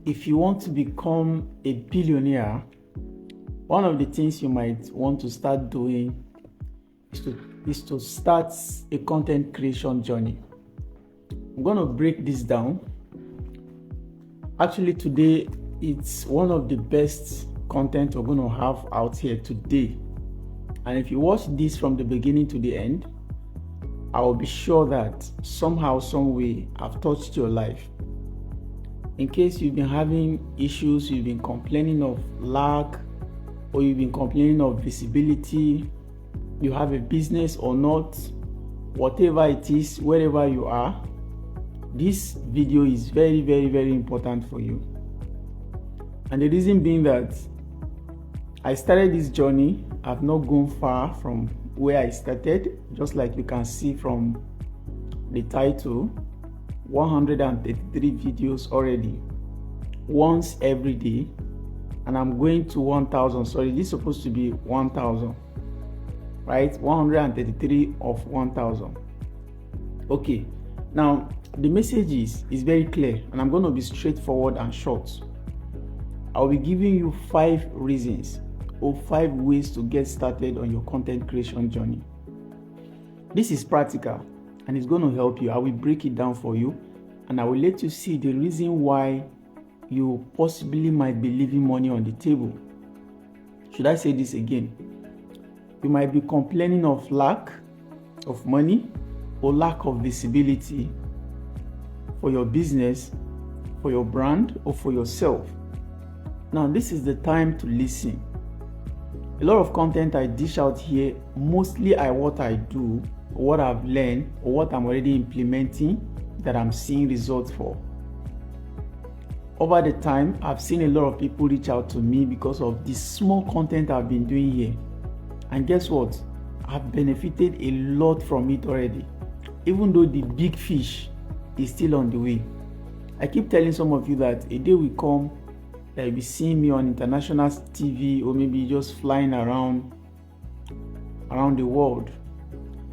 if you want to become a billionaire, one of the things you might want to start doing is to start a content creation journey. I'm going to break this down. Actually, today it's one of the best content we're going to have out here today. And if you watch this from the beginning to the end, I will be sure that somehow, some way, I've touched your life. In case you've been having issues, you've been complaining of lack, or you've been complaining of visibility, you have a business or not, whatever it is, wherever you are, this video is very, very, very important for you. And the reason being that I started this journey, I've not gone far from where I started, just like you can see from the title, 133 videos already, once every day, and I'm going to 1,000. Sorry, this is supposed to be 1,000, right? 133 of 1,000. Okay, now the message is very clear, and I'm going to be straightforward and short. I'll be giving you 5 reasons or 5 ways to get started on your content creation journey. This is practical and it's going to help you. I will break it down for you, and I will let you see the reason why you possibly might be leaving money on the table. Should I say this again? You might be complaining of lack of money or lack of visibility for your business, for your brand, or for yourself. Now, this is the time to listen. A lot of content I dish out here, mostly what I do, what I've learned, or what I'm already implementing that I'm seeing results for. Over the time, I've seen a lot of people reach out to me because of the small content I've been doing here. And guess what? I've benefited a lot from it already, even though the big fish is still on the way. I keep telling some of you that a day will come that you'll be seeing me on international TV, or maybe just flying around the world.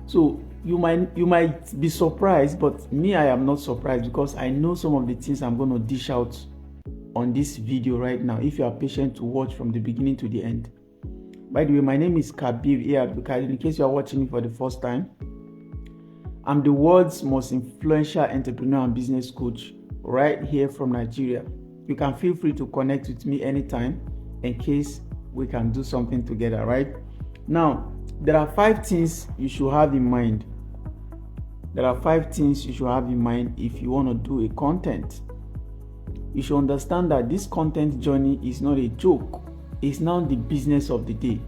So you might be surprised, but me, I am not surprised, because I know some of the things I'm going to dish out on this video right now, if you are patient to watch from the beginning to the end. By the way, my name is Kabir Abdulkadir. In case you are watching me for the first time, I'm the world's most influential entrepreneur and business coach right here from Nigeria. You can feel free to connect with me anytime in case we can do something together, right? Now, there are 5 things you should have in mind. There are 5 things you should have in mind if you want to do a content. You should understand that this content journey is not a joke. It's now the business of the day.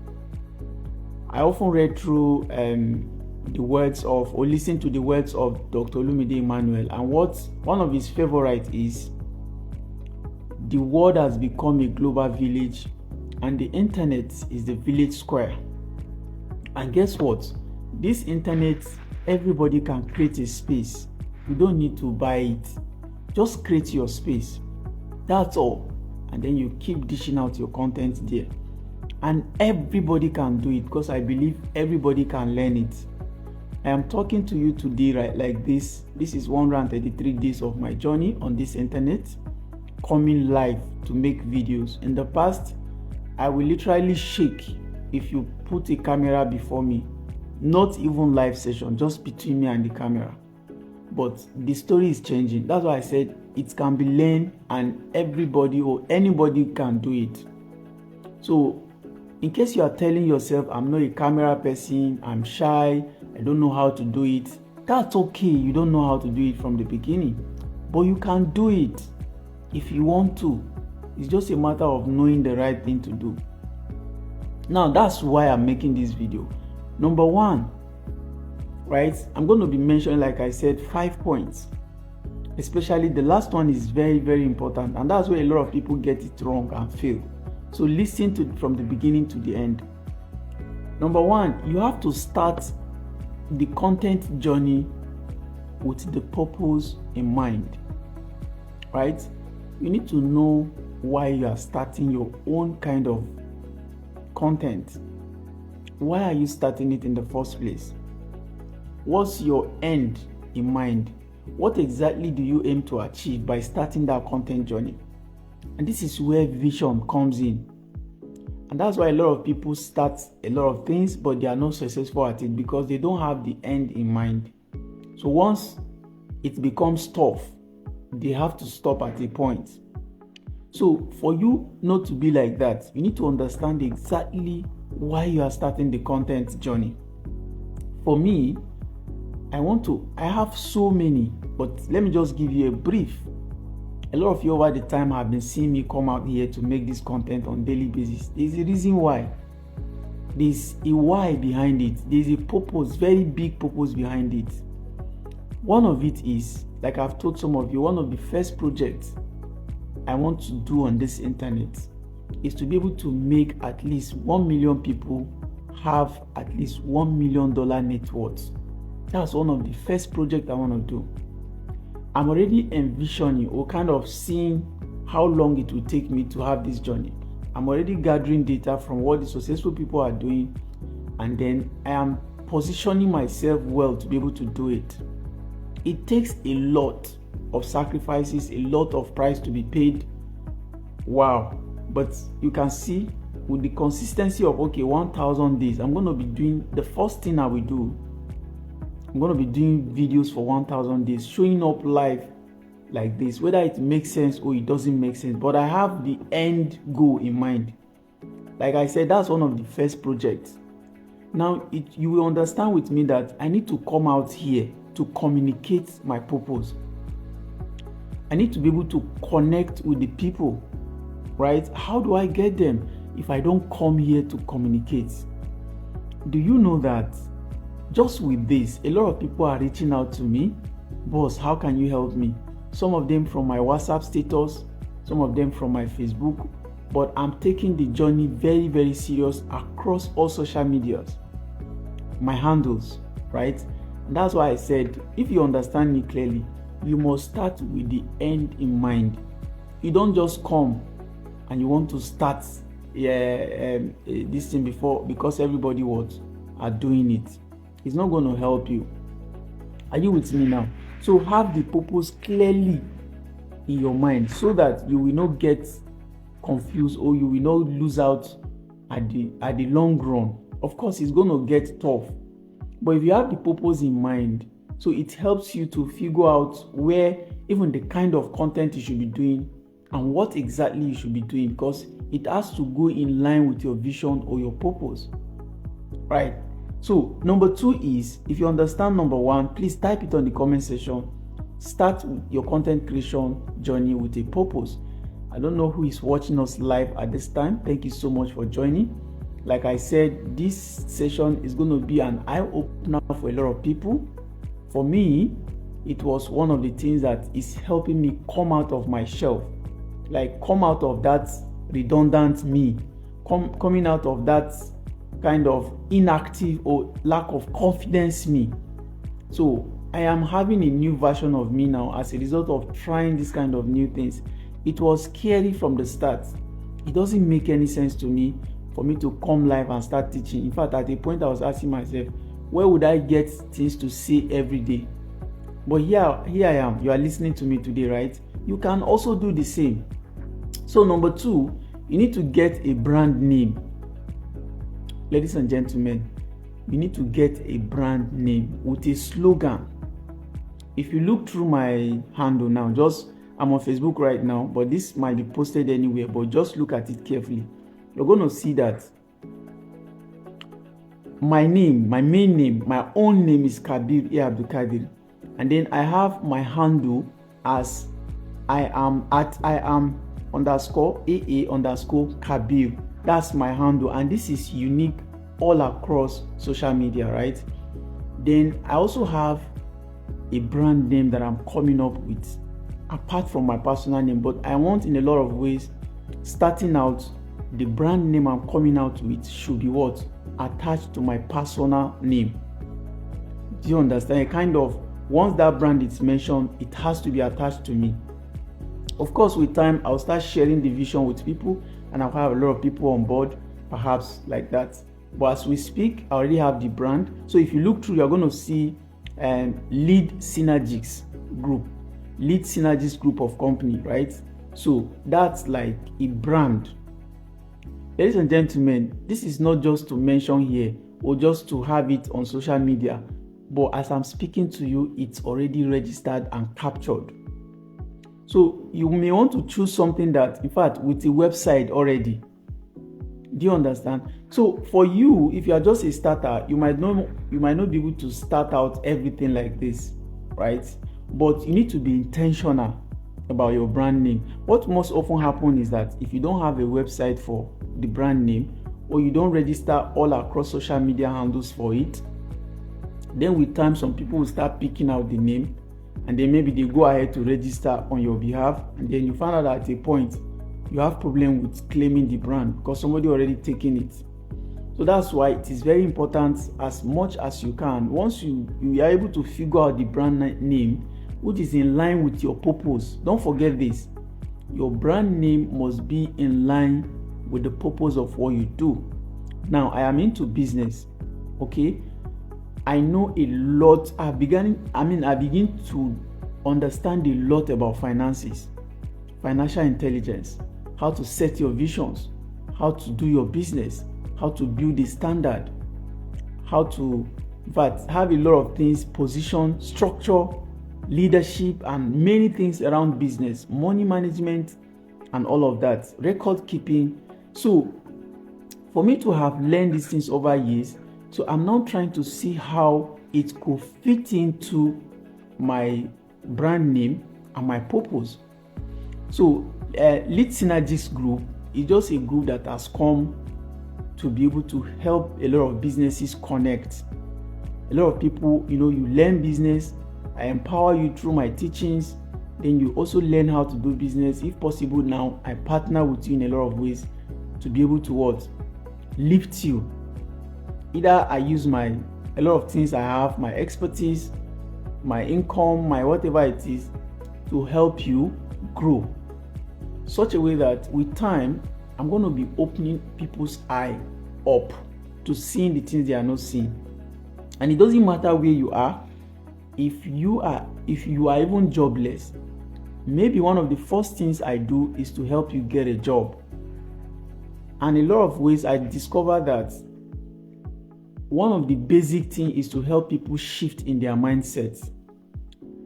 I often read through the words of, or listen to the words of Dr. Olumide Emmanuel, and one of his favorites is, the world has become a global village and the internet is the village square. And guess what? This internet, everybody can create a space. You don't need to buy it. Just create your space. That's all. And then you keep dishing out your content there. And everybody can do it, because I believe everybody can learn it. I am talking to you today right like this. This is 133 days of my journey on this internet, coming live to make videos. In the past, I will literally shake if you put a camera before me. Not even live session, just between me and the camera. But the story is changing. That's why I said it can be learned, and everybody or anybody can do it. So in case you are telling yourself, I'm not a camera person, I'm shy, I don't know how to do it, that's okay. You don't know how to do it from the beginning, but you can do it if you want to. It's just a matter of knowing the right thing to do. Now, that's why I'm making this video. Number 1, right? I'm going to be mentioning, like I said, 5 points. Especially the last one is very, very important, and that's where a lot of people get it wrong and fail. So listen to from the beginning to the end. Number 1, you have to start the content journey with the purpose in mind, right? You need to know why you are starting your own kind of content. Why are you starting it in the first place? What's your end in mind? What exactly do you aim to achieve by starting that content journey? And this is where vision comes in. And that's why a lot of people start a lot of things, but they are not successful at it because they don't have the end in mind. So once it becomes tough, they have to stop at a point. So for you not to be like that, you need to understand exactly why you are starting the content journey. For me, I have so many, but let me just give you a brief. A lot of you over the time have been seeing me come out here to make this content on daily basis. There's a reason why. There's a why behind it. There's a purpose, very big purpose behind it. One of it is, like I've told some of you, one of the first projects I want to do on this internet is to be able to make at least 1 million people have at least $1 million net worth. That's one of the first projects I want to do. I'm already envisioning or kind of seeing how long it will take me to have this journey. I'm already gathering data from what the successful people are doing, and then I am positioning myself well to be able to do it. It takes a lot of sacrifices, a lot of price to be paid. Wow. But you can see with the consistency of 1,000 days, I'm going to be doing the first thing I will do. I'm going to be doing videos for 1,000 days, showing up live like this, whether it makes sense or it doesn't make sense. But I have the end goal in mind. Like I said, that's one of the first projects. Now, you will understand with me that I need to come out here to communicate my purpose. I need to be able to connect with the people, right? How do I get them if I don't come here to communicate? Do you know that just with this, a lot of people are reaching out to me? Boss, how can you help me? Some of them from my WhatsApp status, some of them from my Facebook, but I'm taking the journey very, very serious across all social medias, my handles, right? And that's why I said, if you understand me clearly, you must start with the end in mind. You don't just come and you want to start this thing because everybody are doing it. It's not going to help you. Are you with me now? So have the purpose clearly in your mind so that you will not get confused or you will not lose out at the long run. Of course, it's going to get tough. But if you have the purpose in mind, so it helps you to figure out where even the kind of content you should be doing and what exactly you should be doing, because it has to go in line with your vision or your purpose, right? So number 2 is, if you understand number 1, please type it on the comment section. Start your content creation journey with a purpose. I don't know who is watching us live at this time. Thank you so much for joining. Like I said, this session is going to be an eye-opener for a lot of people. For me, it was one of the things that is helping me come out of my shell, like come out of that redundant me, coming out of that kind of inactive or lack of confidence me. So I am having a new version of me now as a result of trying this kind of new things. It was scary from the start. It doesn't make any sense to me for me to come live and start teaching. In fact, at a point I was asking myself, where would I get things to say every day? But here I am. You are listening to me today, right? You can also do the same. So number 2, you need to get a brand name. Ladies and gentlemen, you need to get a brand name with a slogan. If you look through my handle now, I'm on Facebook right now, but this might be posted anywhere, but just look at it carefully. You're going to see that my name, my main name, my own name is Kabir A. Abdul Kadir. And then I have my handle as I am _AA _ Kabir. That's my handle, and this is unique all across social media, right? Then I also have a brand name that I'm coming up with apart from my personal name, but I want in a lot of ways, starting out, the brand name I'm coming out with should be what? Attached to my personal name. Do you understand? A kind of, once that brand is mentioned, it has to be attached to me. Of course, with time, I'll start sharing the vision with people, and I'll have a lot of people on board, perhaps like that. But as we speak, I already have the brand. So if you look through, you're going to see Lead Synergies Group of company, right? So that's like a brand. Ladies and gentlemen, this is not just to mention here or just to have it on social media, but as I'm speaking to you, it's already registered and captured. So you may want to choose something that, in fact, with a website already. Do you understand? So for you, if you are just a starter, you might not be able to start out everything like this, right? But you need to be intentional about your brand name. What most often happens is that if you don't have a website for the brand name, or you don't register all across social media handles for it, then with time some people will start picking out the name, and then maybe they go ahead to register on your behalf, and then you find out at a point you have problem with claiming the brand because somebody already taken it. So that's why it is very important, as much as you can, once you are able to figure out the brand name which is in line with your purpose. Don't forget this, your brand name must be in line with the purpose of what you do. Now, I am into business, okay? I know a lot. I begin to understand a lot about finances, financial intelligence, how to set your visions, how to do your business, how to build a standard, how to, in fact, have a lot of things, position, structure, leadership, and many things around business, money management, and all of that, record keeping. So for me to have learned these things over years, so I'm now trying to see how it could fit into my brand name and my purpose. So Lead Synergies Group is just a group that has come to be able to help a lot of businesses connect. A lot of people, you learn business. I empower you through my teachings. Then you also learn how to do business. If possible, now I partner with you in a lot of ways to be able to lift you. Either I use a lot of things I have, my expertise, my income, my whatever it is, to help you grow. Such a way that with time, I'm going to be opening people's eye up to seeing the things they are not seeing. And it doesn't matter where you are. If you are even jobless, maybe one of the first things I do is to help you get a job. And a lot of ways I discovered that one of the basic things is to help people shift in their mindsets.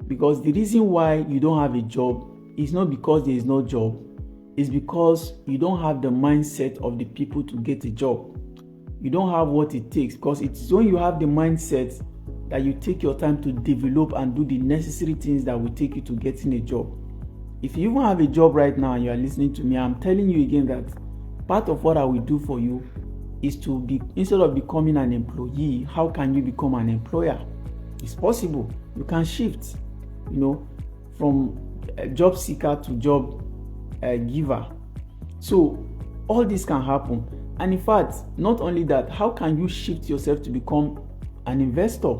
Because the reason why you don't have a job is not because there is no job. It's because you don't have the mindset of the people to get a job. You don't have what it takes, because it's when you have the mindset that you take your time to develop and do the necessary things that will take you to getting a job. If you even have a job right now and you are listening to me, I'm telling you again that part of what I will do for you is to be, instead of becoming an employee, how can you become an employer? It's possible. You can shift, from a job seeker to job giver. So all this can happen. And in fact, not only that, how can you shift yourself to become an investor?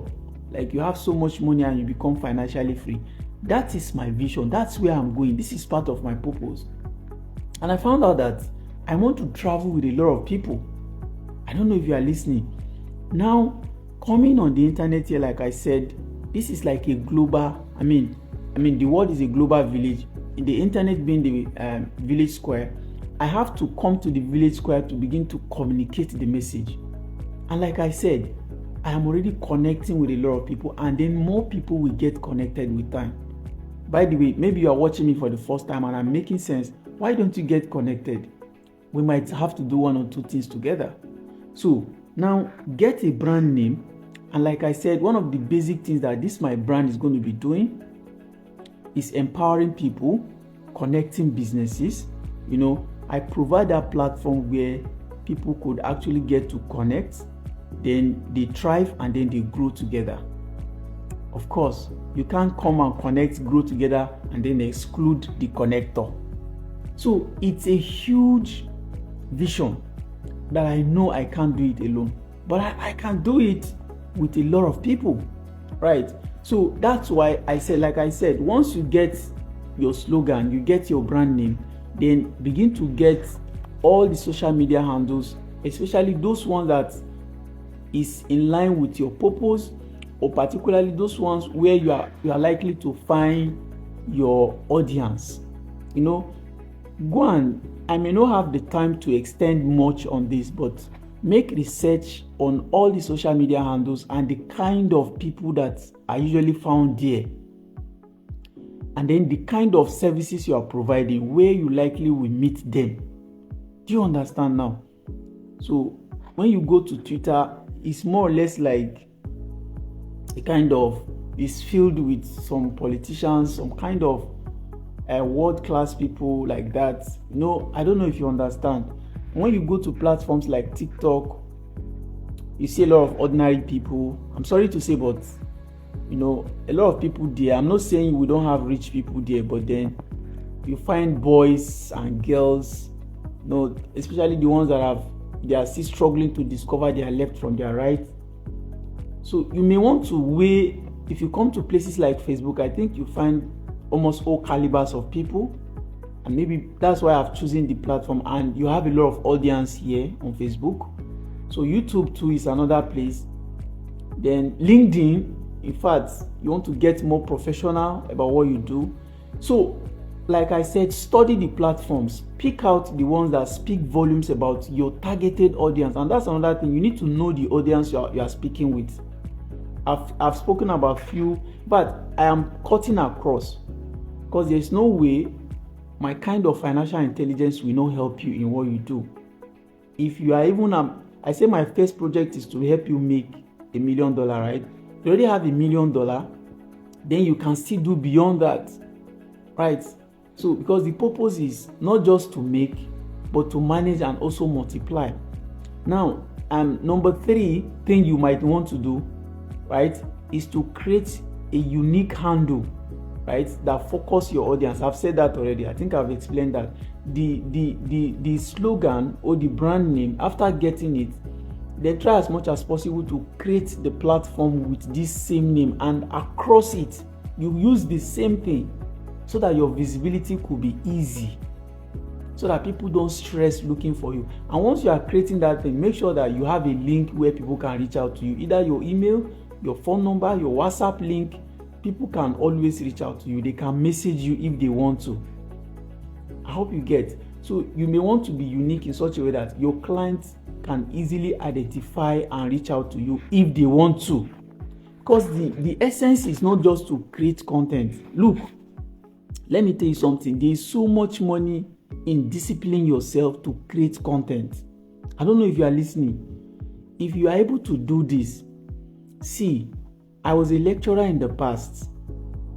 Like you have so much money and you become financially free. That is my vision. That's where I'm going. This is part of my purpose. And I found out that I want to travel with a lot of people. I don't know if you are listening. Now, coming on the internet here, like I said, this is like a global, the world is a global village. The internet being the village square, I have to come to the village square to begin to communicate the message. And like I said, I am already connecting with a lot of people, and then more people will get connected with time. By the way, maybe you are watching me for the first time and I'm making sense. Why don't you get connected? We might have to do one or two things together. So now get a brand name. And like I said, one of the basic things that my brand is going to be doing is empowering people, connecting businesses. I provide that platform where people could actually get to connect, then they thrive, and then they grow together. Of course, you can't come and connect, grow together, and then exclude the connector. So it's a huge vision that I know I can't do it alone, but I can do it with a lot of people, right? So that's why I said, like I said, once you get your slogan, you get your brand name, then begin to get all the social media handles, especially those ones that is in line with your purpose, or particularly those ones where you are likely to find your audience. go and, I may not have the time to extend much on this, but make research on all the social media handles and the kind of people that are usually found there, and then the kind of services you are providing, where you likely will meet them. Do you understand now? So when you go to Twitter, it's more or less like a kind of, it's filled with some politicians, some kind of world-class people like that. I don't know if you understand. When you go to platforms like TikTok, you see a lot of ordinary people. I'm sorry to say, but a lot of people there. I'm not saying we don't have rich people there, but then you find boys and girls, especially the ones that they are still struggling to discover their left from their right. So you may want to weigh, if you come to places like Facebook, I think you find almost all calibers of people, and maybe that's why I've chosen the platform. And you have a lot of audience here on Facebook. So YouTube too is another place. Then LinkedIn, in fact, you want to get more professional about what you do. So like I said, study the platforms, pick out the ones that speak volumes about your targeted audience. And that's another thing, you need to know the audience you are speaking with. I've spoken about few, but I am cutting across, because there's no way my kind of financial intelligence will not help you in what you do. If you are even, I say my first project is to help you make $1 million, right? If you already have $1 million, then you can still do beyond that, right? So because the purpose is not just to make, but to manage and also multiply. Now, number 3 thing you might want to do, right, is to create a unique handle, right, that focus your audience. I've said that already. I think I've explained that. The slogan or the brand name, after getting it, then try as much as possible to create the platform with this same name, and across it, you use the same thing, so that your visibility could be easy, so that people don't stress looking for you. And once you are creating that thing, make sure that you have a link where people can reach out to you, either your email, your phone number, your WhatsApp link. People can always reach out to you. They can message you if they want to. I hope you get. So you may want to be unique in such a way that your clients can easily identify and reach out to you if they want to. Because the essence is not just to create content. Look, let me tell you something. There is so much money in disciplining yourself to create content. I don't know if you are listening. If you are able to do this, see, I was a lecturer in the past.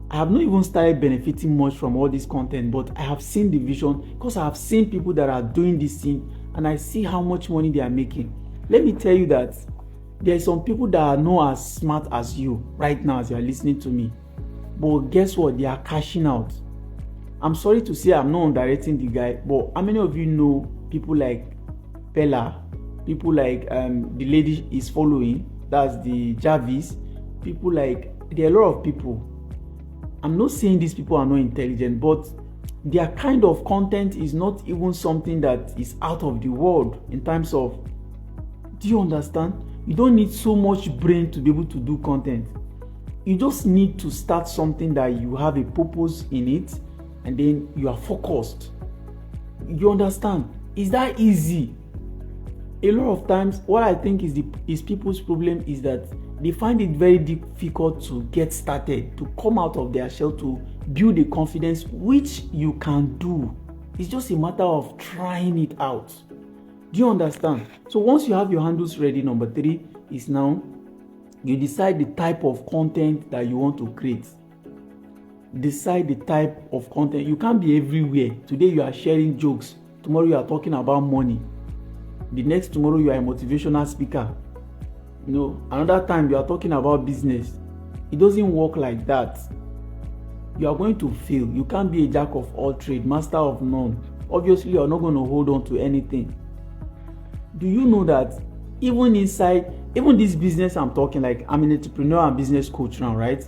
I have not even started benefiting much from all this content, but I have seen the vision, because I have seen people that are doing this thing, and I see how much money they are making. Let me tell you that there are some people that are not as smart as you right now as you are listening to me. But guess what? They are cashing out. I'm sorry to say I'm not underrating the guy, but how many of you know people like Bella, people like the lady is following, that's the Jarvis, people like, there are a lot of people. I'm not saying these people are not intelligent, but their kind of content is not even something that is out of the world in terms of, do you understand? You don't need so much brain to be able to do content. You just need to start something that you have a purpose in it, and then you are focused. You understand? Is that easy? A lot of times, what I think is people's problem is that they find it very difficult to get started, to come out of their shell, to build a confidence, which you can do. It's just a matter of trying it out. Do you understand? So once you have your handles ready, number 3 is now you decide the type of content that you want to create. Decide the type of content. You can't be everywhere. Today you are sharing jokes. Tomorrow you are talking about money. The next tomorrow you are a motivational speaker. Another time you are talking about business. It doesn't work like that. You are going to fail. You can't be a jack of all trades, master of none. Obviously, you are not going to hold on to anything. Do you know that even this business I'm talking, like I'm an entrepreneur and business coach now, right?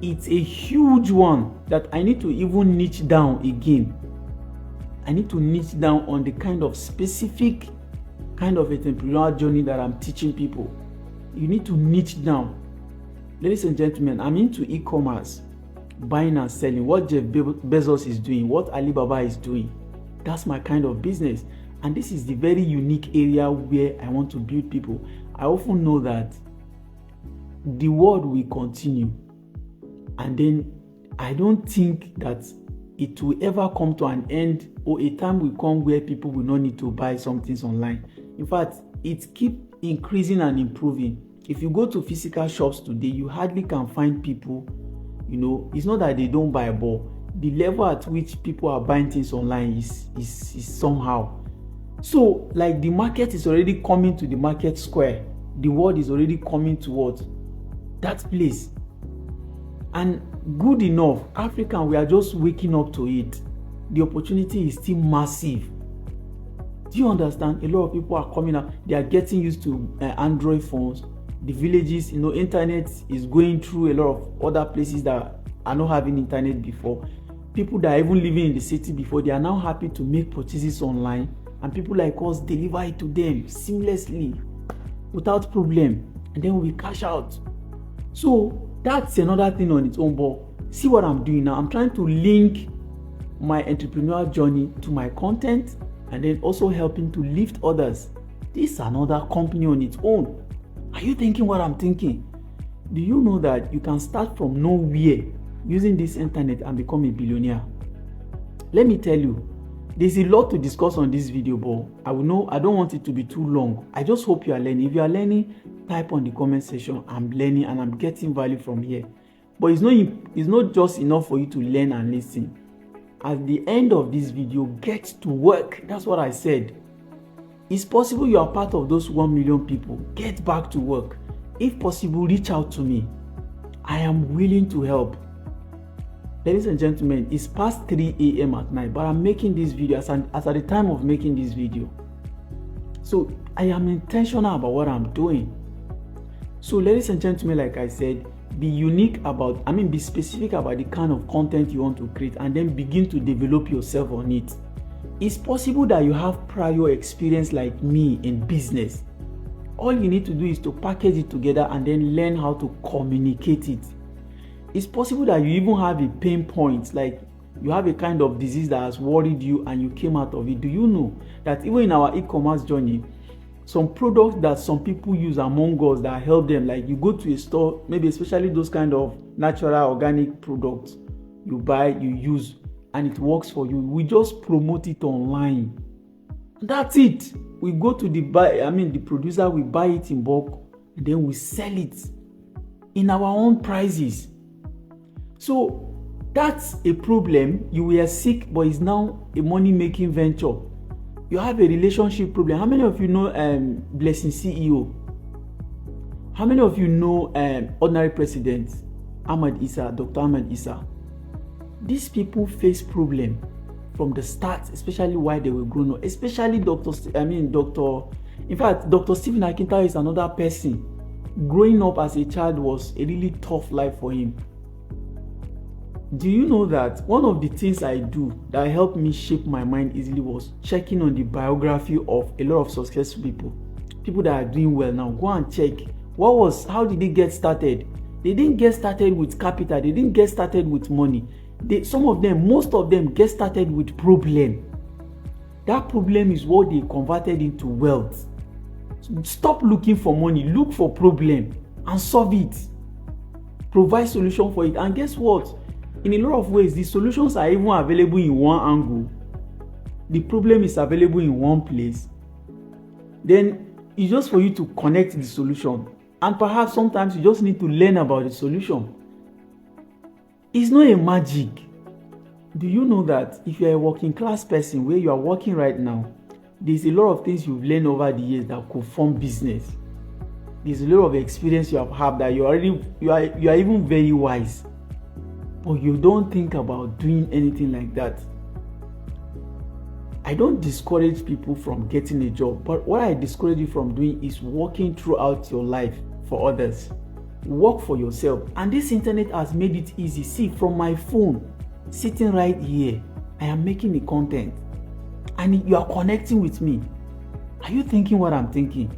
It's a huge one that I need to even niche down again. I need to niche down on the kind of specific kind of entrepreneurial journey that I'm teaching people. You need to niche down. Ladies and gentlemen, I'm into e-commerce, buying and selling, what Jeff Bezos is doing, what Alibaba is doing. That's my kind of business. And this is the very unique area where I want to build people. I often know that the world will continue, and then I don't think that it will ever come to an end, or a time will come where people will not need to buy some things online. In fact, it keeps increasing and improving. If you go to physical shops today, you hardly can find people, it's not that they don't buy, but the level at which people are buying things online is somehow. So, like, the market is already coming to the market square. The world is already coming towards that place. And good enough, African, we are just waking up to it. The opportunity is still massive. Do you understand? A lot of people are coming out. They are getting used to Android phones. The villages, internet is going through a lot of other places that are not having internet before. People that are even living in the city before, they are now happy to make purchases online, and people like us deliver it to them seamlessly without problem, and then we cash out. So that's another thing on its own. But see what I'm doing now. I'm trying to link my entrepreneurial journey to my content, and then also helping to lift others. This is another company on its own. Are you thinking what I'm thinking? Do you know that you can start from nowhere using this internet and become a billionaire? Let me tell you, there's a lot to discuss on this video, but I don't want it to be too long. I just hope you are learning. If you are learning, type on the comment section, I'm learning and I'm getting value from here. But it's not just enough for you to learn and listen. At the end of this video, get to work. That's what I said. It's possible you are part of those 1 million people. Get back to work. If possible, reach out to me. I am willing to help. Ladies and gentlemen, it's past 3 a.m. at night, but I'm making this video as at the time of making this video. So I am intentional about what I'm doing. So ladies and gentlemen, like I said, be specific about the kind of content you want to create, and then begin to develop yourself on it. It's possible that you have prior experience like me in business. All you need to do is to package it together and then learn how to communicate it. It's possible that you even have a pain point, like you have a kind of disease that has worried you and you came out of it. Do you know that even in our e-commerce journey, some products that some people use among us that help them, like you go to a store, maybe especially those kind of natural organic products you buy, you use, and it works for you, we just promote it online. That's it. We go to the producer, we buy it in bulk, and then we sell it in our own prices. So that's a problem. You were sick, but it's now a money-making venture. You have a relationship problem. How many of you know Blessing CEO? How many of you know Ordinary President Dr. Ahmed Issa? These people face problem from the start, especially while they were growing up. Especially Dr. In fact, Dr. Stephen Akintayo is another person. Growing up as a child was a really tough life for him. Do you know that one of the things I do that helped me shape my mind easily was checking on the biography of a lot of successful people that are doing well now. Go and check. How did they get started? They didn't get started with capital. They didn't get started with money. Most of them get started with problem. That problem is what they converted into wealth. Stop looking for money. Look for problem and solve it. Provide solution for it. And guess what? In a lot of ways, the solutions are even available in one angle. The problem is available in one place. Then it's just for you to connect the solution. And perhaps sometimes you just need to learn about the solution. It's not a magic. Do you know that if you're a working class person where you are working right now, there's a lot of things you've learned over the years that could form business. There's a lot of experience you have had that you are even very wise. But you don't think about doing anything like that. I don't discourage people from getting a job, but what I discourage you from doing is working throughout your life for others. Work for yourself. And this internet has made it easy. See, from my phone, sitting right here, I am making the content. And you are connecting with me. Are you thinking what I'm thinking?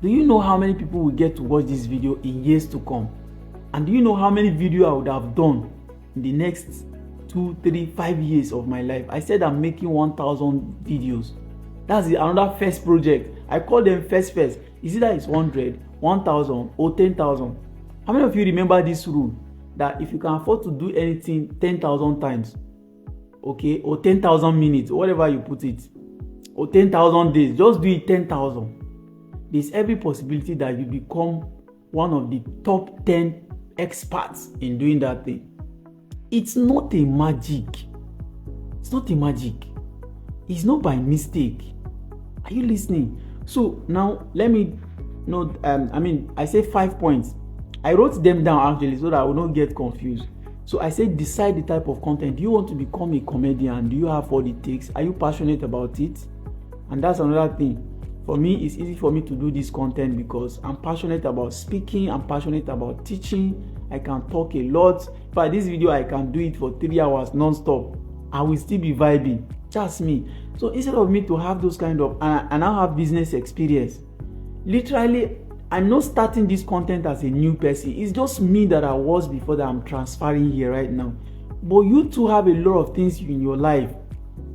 Do you know how many people will get to watch this video in years to come? And do you know how many videos I would have done in the next 2, 3, 5 years of my life. I said I'm making 1,000 videos. That's another first project. I call them first. Is either it's 100, 1,000 or 10,000. How many of you remember this rule? That if you can afford to do anything 10,000 times, okay, or 10,000 minutes, or whatever you put it, or 10,000 days, just do it 10,000. There's every possibility that you become one of the top 10 experts in doing that thing. It's not a magic. It's not a magic. It's not by mistake. Are you listening? So now let me know. I say 5 points. I wrote them down actually so that I will not get confused. So I said, decide the type of content. Do you want to become a comedian? Do you have what it takes? Are you passionate about it? And that's another thing. For me, it's easy for me to do this content because I'm passionate about speaking. I'm passionate about teaching. I can talk a lot. For this video, I can do it for 3 hours non-stop. I will still be vibing. Just me. So instead of me to have those kind of, and I have business experience. Literally, I'm not starting this content as a new person. It's just me that I was before that I'm transferring here right now. But you too have a lot of things in your life.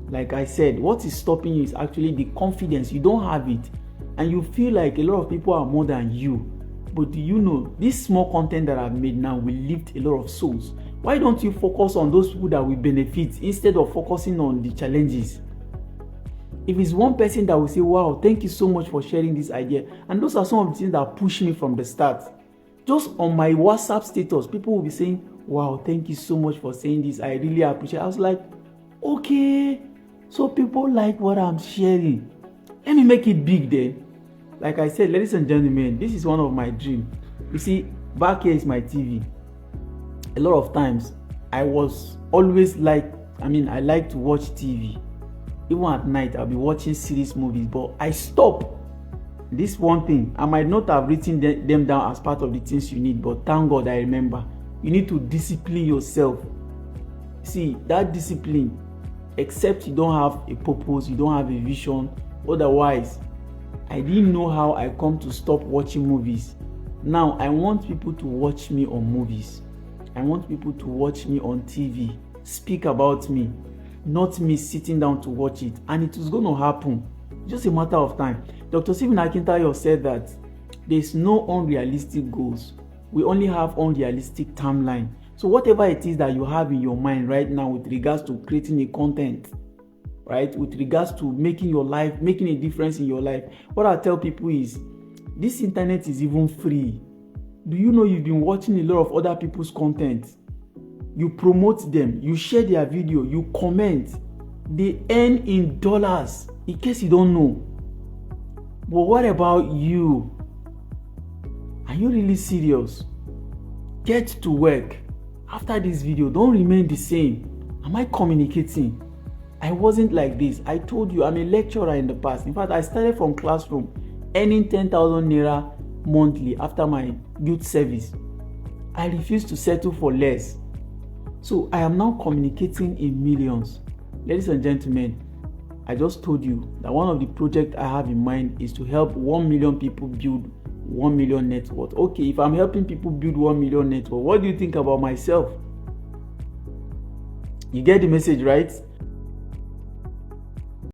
Like I said, what is stopping you is actually the confidence. You don't have it. And you feel like a lot of people are more than you. But do you know, this small content that I've made now will lift a lot of souls. Why don't you focus on those people that will benefit instead of focusing on the challenges? If it's one person that will say, wow, thank you so much for sharing this idea. And those are some of the things that push me from the start. Just on my WhatsApp status, people will be saying, wow, thank you so much for saying this. I really appreciate it. I was like, okay, so people like what I'm sharing. Let me make it big then. Like I said, ladies and gentlemen, this is one of my dreams. You see, back here is my TV. A lot of times, I was always like, I like to watch TV. Even at night, I'll be watching series movies, but I stop. This one thing, I might not have written them down as part of the things you need, but thank God I remember. You need to discipline yourself. See, that discipline, except you don't have a purpose, you don't have a vision, otherwise, I didn't know how I come to stop watching movies. Now, I want people to watch me on movies. I want people to watch me on TV, speak about me, not me sitting down to watch it. And it is going to happen. It's just a matter of time. Dr. Stephen Akintayo said that there's no unrealistic goals. We only have unrealistic timeline. So whatever it is that you have in your mind right now with regards to creating a content, right, with regards to making a difference in your life, what I tell people is, this internet is even free. Do you know you've been watching a lot of other people's content? You promote them, you share their video, you comment. They earn in dollars, in case you don't know. But what about you? Are you really serious? Get to work. After this video, don't remain the same. Am I communicating? I wasn't like this. I told you I'm a lecturer in the past. In fact, I started from classroom earning 10,000 naira monthly after my youth service. I refused to settle for less. So I am now communicating in millions. Ladies and gentlemen, I just told you that one of the projects I have in mind is to help 1 million people build 1 million net worth. Okay, if I'm helping people build 1 million net worth, what do you think about myself? You get the message, right?